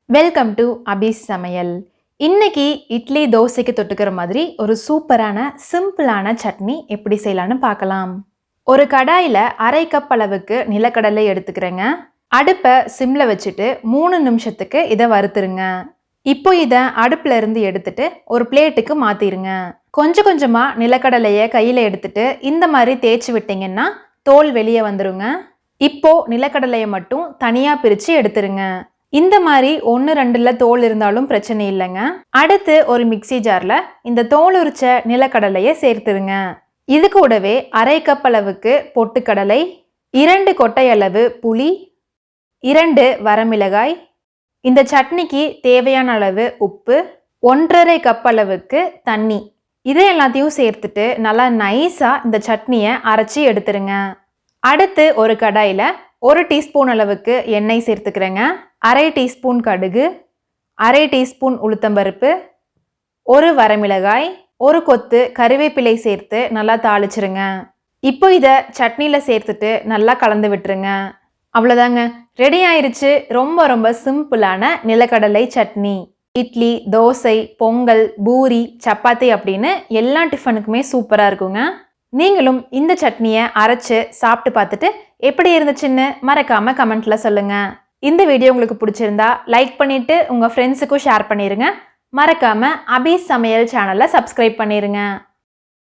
Welcome to அபி சமையல். இன்னைக்கு இட்லி தோசைக்கு தொட்டுக்கிற மாதிரி ஒரு சூப்பரான சிம்பிளான சட்னி எப்படி செய்யலான்னு பார்க்கலாம். ஒரு கடாயில் அரை கப் அளவுக்கு நிலக்கடலை எடுத்துக்கிறேங்க. அடுப்பை சிம்மில் வச்சுட்டு 3 நிமிஷத்துக்கு இதை வறுத்துருங்க. இப்போ இதை அடுப்பில் இருந்து எடுத்துட்டு ஒரு பிளேட்டுக்கு மாற்றிடுங்க. கொஞ்சம் கொஞ்சமாக நிலக்கடலையை கையில் எடுத்துட்டு இந்த மாதிரி தேய்ச்சி விட்டிங்கன்னா தோல் வெளியே வந்துருங்க. இப்போ நிலக்கடலையை மட்டும் தனியாக பிரித்து எடுத்துருங்க. இந்த மாதிரி 1-2 தோல் இருந்தாலும் பிரச்சனை இல்லைங்க. அடுத்து ஒரு மிக்சி ஜாரில் இந்த தோல் உரிச்ச நிலக்கடலையை சேர்த்துருங்க. இது கூடவே அரை கப் அளவுக்கு பொட்டுக்கடலை, 2 கொட்டை அளவு புளி, 2 வரமிளகாய், இந்த சட்னிக்கு தேவையான அளவு உப்பு, 1½ கப் அளவுக்கு தண்ணி, இதை எல்லாத்தையும் சேர்த்துட்டு நல்லா நைஸாக இந்த சட்னியை அரைச்சி எடுத்துருங்க. அடுத்து ஒரு கடாயில் 1 டீஸ்பூன் அளவுக்கு எண்ணெய் சேர்த்துக்கிறேங்க. அரை டீஸ்பூன் கடுகு, அரை டீஸ்பூன் உளுத்தம்பருப்பு, 1 வரமிளகாய், 1 கொத்து கறிவேப்பிலை சேர்த்து நல்லா தாளிச்சிருங்க. இப்போ இதை சட்னியில் சேர்த்துட்டு நல்லா கலந்து விட்டுருங்க. அவ்வளோதாங்க, ரெடி ஆயிடுச்சு. ரொம்ப ரொம்ப சிம்பிளான நிலக்கடலை சட்னி. இட்லி, தோசை, பொங்கல், பூரி, சப்பாத்தி அப்படின்னு எல்லா டிஃபனுக்குமே சூப்பராக இருக்குங்க. நீங்களும் இந்த சட்னியை அரைச்சு சாப்பிட்டு பார்த்துட்டு எப்படி இருந்துச்சுன்னு மறக்காம கமெண்ட்ல சொல்லுங்க. இந்த வீடியோ உங்களுக்கு பிடிச்சிருந்தா லைக் பண்ணிட்டு உங்க ஃப்ரெண்ட்ஸுக்கும் ஷேர் பண்ணிருங்க. மறக்காம அபி சமையல் சேனலை சப்ஸ்கிரைப் பண்ணிருங்க.